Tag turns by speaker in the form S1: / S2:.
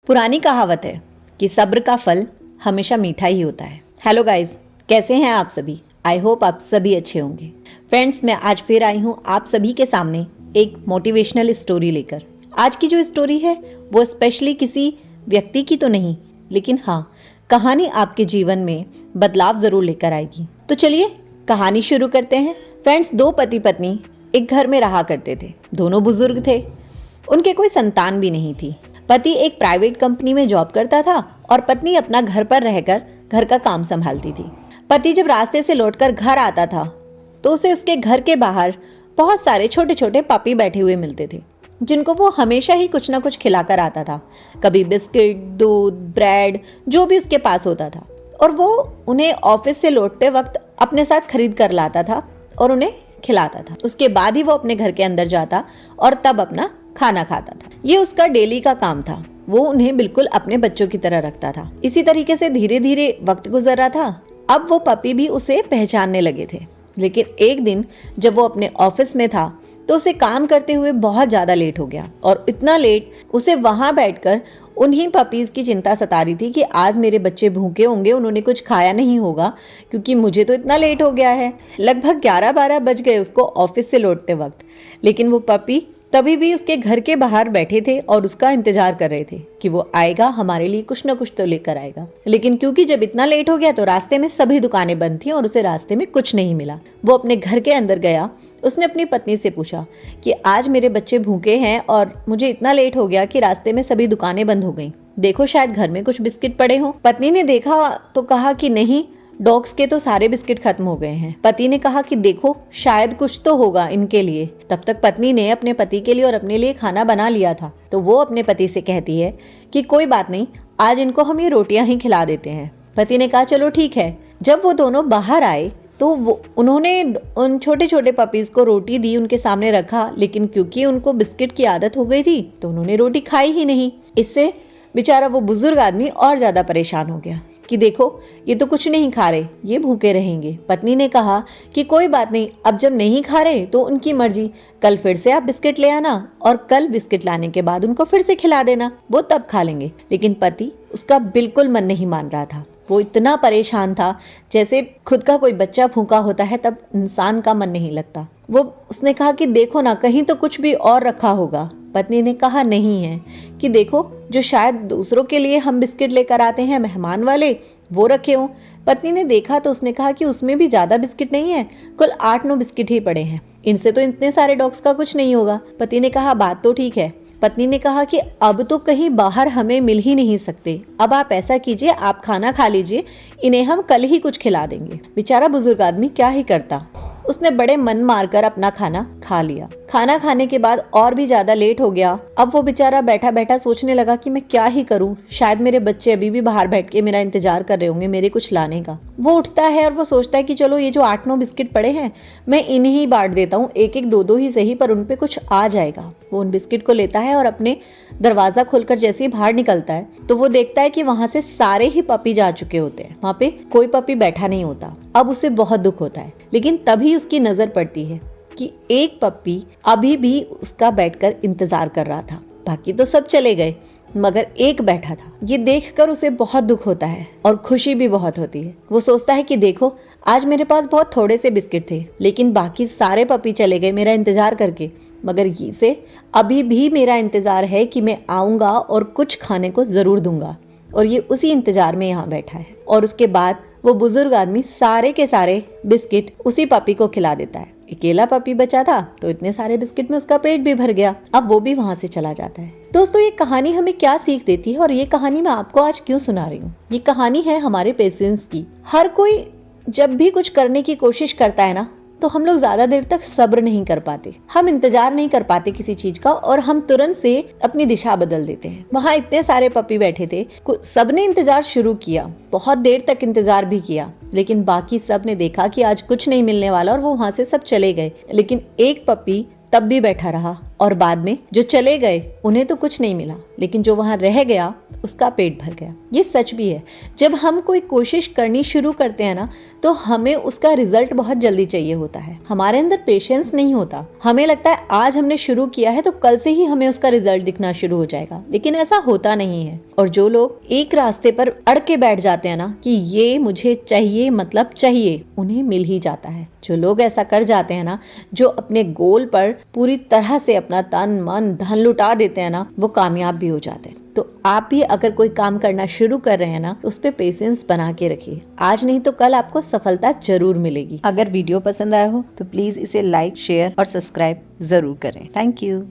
S1: पुरानी कहावत है कि सब्र का फल हमेशा मीठा ही होता है। हेलो गाइस, कैसे हैं आप सभी? आई होप आप सभी अच्छे होंगे। फ्रेंड्स, मैं आज फिर आई हूँ आप सभी के सामने एक मोटिवेशनल स्टोरी लेकर। आज की जो स्टोरी है वो स्पेशली किसी व्यक्ति की तो नहीं, लेकिन हाँ, कहानी आपके जीवन में बदलाव जरूर लेकर आएगी। तो चलिए कहानी शुरू करते हैं। फ्रेंड्स, दो पति पत्नी एक घर में रहा करते थे। दोनों बुजुर्ग थे, उनके कोई संतान भी नहीं थी। पति एक प्राइवेट कंपनी में जॉब करता था और पत्नी अपना घर पर रहकर घर का काम संभालती थी। पति जब रास्ते से लौटकर घर आता था तो उसे उसके घर के बाहर बहुत सारे छोटे छोटे पपी बैठे हुए मिलते थे, जिनको वो हमेशा ही कुछ ना कुछ खिलाकर आता था। कभी बिस्किट, दूध, ब्रेड, जो भी उसके पास होता था, और वो उन्हें ऑफिस से लौटते वक्त अपने साथ खरीद कर लाता था और उन्हें खिलाता था। उसके बाद ही वो अपने घर के अंदर जाता और तब अपना खाना खाता था। ये उसका डेली का काम था। वो उन्हें बिल्कुल अपने बच्चों की तरह रखता था। इसी तरीके से धीरे धीरे वक्त गुजर रहा था। अब वो पपी भी उसे पहचानने लगे थे। लेकिन एक दिन जब वो अपने ऑफिस में था तो उसे काम करते हुए बहुत ज्यादा लेट हो गया, और इतना लेट उसे वहां बैठकर उन्हीं पपीज की चिंता सता रही थी कि आज मेरे बच्चे भूखे होंगे, उन्होंने कुछ खाया नहीं होगा, क्योंकि मुझे तो इतना लेट हो गया है। लगभग 11-12 बज गए उसको ऑफिस से लौटते वक्त। लेकिन वो पपी तभी भी उसके घर के बाहर बैठे थे और उसका इंतजार कर रहे थे कि वो आएगा, हमारे लिए कुछ ना कुछ तो लेकर आएगा। लेकिन क्योंकि जब इतना लेट हो गया तो रास्ते में सभी दुकानें बंद थी और उसे रास्ते में कुछ नहीं मिला। वो अपने घर के अंदर गया। उसने अपनी पत्नी से पूछा कि आज मेरे बच्चे भूखे हैं और मुझे इतना लेट हो गया कि रास्ते में सभी दुकानें बंद हो गई। देखो, शायद घर में कुछ बिस्किट पड़े हों। पत्नी ने देखा तो कहा कि नहीं, डॉग्स के तो सारे बिस्किट खत्म हो गए हैं। पति ने कहा कि देखो, शायद कुछ तो होगा इनके लिए। तब तक पत्नी ने अपने पति के लिए और अपने लिए खाना बना लिया था। तो वो अपने पति से कहती है कि कोई बात नहीं, आज इनको हम ये रोटियां ही खिला देते हैं। पति ने कहा चलो ठीक है। जब वो दोनों बाहर आए तो उन्होंने उन छोटे छोटे पपीज को रोटी दी, उनके सामने रखा, लेकिन क्योंकि उनको बिस्किट की आदत हो गई थी तो उन्होंने रोटी खाई ही नहीं। इससे बेचारा वो बुजुर्ग आदमी और ज्यादा परेशान हो गया कि देखो, ये तो कुछ नहीं खा रहे, ये भूखे रहेंगे। पत्नी ने कहा कि कोई बात नहीं, अब जब नहीं खा रहे तो उनकी मर्जी, कल फिर से आप बिस्किट ले आना और कल बिस्किट लाने के बाद उनको फिर से खिला देना, वो तब खा लेंगे। लेकिन पति, उसका बिल्कुल मन नहीं मान रहा था। वो इतना परेशान था, जैसे खुद का कोई बच्चा भूखा होता है तब इंसान का मन नहीं लगता। उसने कहा कि देखो ना, कहीं तो कुछ भी और रखा होगा। पत्नी ने कहा नहीं है, कि देखो, जो शायद दूसरों के लिए हम बिस्किट लेकर आते हैं मेहमान वाले, वो रखे हों। पत्नी ने देखा तो उसने कहा कि उसमें भी ज्यादा बिस्किट नहीं है, कुल 8-9 बिस्किट ही पड़े हैं, इनसे तो इतने सारे डॉग्स का कुछ नहीं होगा। पति ने कहा बात तो ठीक है। पत्नी ने कहा कि अब तो कहीं बाहर हमें मिल ही नहीं सकते, अब आप ऐसा कीजिए, आप खाना खा लीजिए, इन्हें हम कल ही कुछ खिला देंगे। बेचारा बुजुर्ग आदमी क्या ही करता, उसने बड़े मन मारकर अपना खाना खा लिया। खाना खाने के बाद और भी ज्यादा लेट हो गया। अब वो बेचारा बैठा बैठा सोचने लगा कि मैं क्या ही करूं, शायद मेरे बच्चे अभी भी बाहर बैठ के मेरा इंतजार कर रहे होंगे मेरे कुछ लाने का। वो उठता है और वो सोचता है कि चलो, ये जो 8-9 बिस्किट पड़े हैं मैं इन्हें ही बांट देता हूँ, एक एक 2-2 ही सही, पर उनपे कुछ आ जाएगा। वो उन बिस्किट को लेता है और अपने दरवाजा खोलकर जैसे ही बाहर निकलता है तो वो देखता है कि वहां से सारे ही पपी जा चुके होते हैं, वहां पे कोई पपी बैठा नहीं होता। अब उसे बहुत दुख होता है, लेकिन तभी उसकी नजर पड़ती है कि एक पप्पी अभी भी उसका बैठकर इंतजार कर रहा था। बाकी तो सब चले गए, मगर एक बैठा था। ये देखकर उसे बहुत दुख होता है और खुशी भी बहुत होती है। वो सोचता है कि देखो, आज मेरे पास बहुत थोड़े से बिस्किट थे, लेकिन बाकी सारे पपी चले गए मेरा इंतजार करके, मगर इसे अभी भी मेरा इंतजार है कि मैं आऊंगा और कुछ खाने को जरूर दूंगा। और ये उसी इंतजार में यहाँ बैठा है। और उसके बाद वो बुजुर्ग आदमी सारे के सारे बिस्किट उसी पपी को खिला देता है। अकेला पपी बचा था तो इतने सारे बिस्किट में उसका पेट भी भर गया। अब वो भी वहां से चला जाता है। दोस्तों, ये कहानी हमें क्या सीख देती है और ये कहानी मैं आपको आज क्यों सुना रही हूँ? ये कहानी है हमारे पेशेंस की। हर कोई जब भी कुछ करने की कोशिश करता है ना, तो हम लोग ज्यादा देर तक सब्र नहीं कर पाते, हम इंतजार नहीं कर पाते किसी चीज का, और हम तुरंत से अपनी दिशा बदल देते हैं। वहां इतने सारे पपी बैठे थे, सबने इंतजार शुरू किया, बहुत देर तक इंतजार भी किया, लेकिन बाकी सब ने देखा कि आज कुछ नहीं मिलने वाला और वो वहां से सब चले गए। लेकिन एक पपी तब भी बैठा रहा और बाद में जो चले गए उन्हें तो कुछ नहीं मिला, लेकिन जो वहां रह गया उसका पेट भर गया। ये सच भी है। जब हम कोई कोशिश करनी शुरू करते हैं ना, तो हमें उसका रिजल्ट बहुत जल्दी चाहिए होता है। हमारे अंदर पेशेंस नहीं होता। हमें लगता है आज हमने शुरू किया है तो कल से ही हमें उसका रिजल्ट दिखना शुरू हो जाएगा, लेकिन ऐसा होता नहीं है। और जो लोग एक रास्ते पर अड़ के बैठ जाते हैं ना कि ये मुझे चाहिए मतलब चाहिए, उन्हें मिल ही जाता है। जो लोग ऐसा कर जाते हैं ना, जो अपने गोल पर पूरी तरह से अपना तन मन धन लुटा देते हैं ना, वो कामयाब भी हो जाते हैं। तो आप भी अगर कोई काम करना शुरू कर रहे हैं ना, उस पे पेशेंस बना के रखिए। आज नहीं तो कल आपको सफलता जरूर मिलेगी। अगर वीडियो पसंद आया हो तो प्लीज इसे लाइक, शेयर और सब्सक्राइब जरूर करें। Thank you.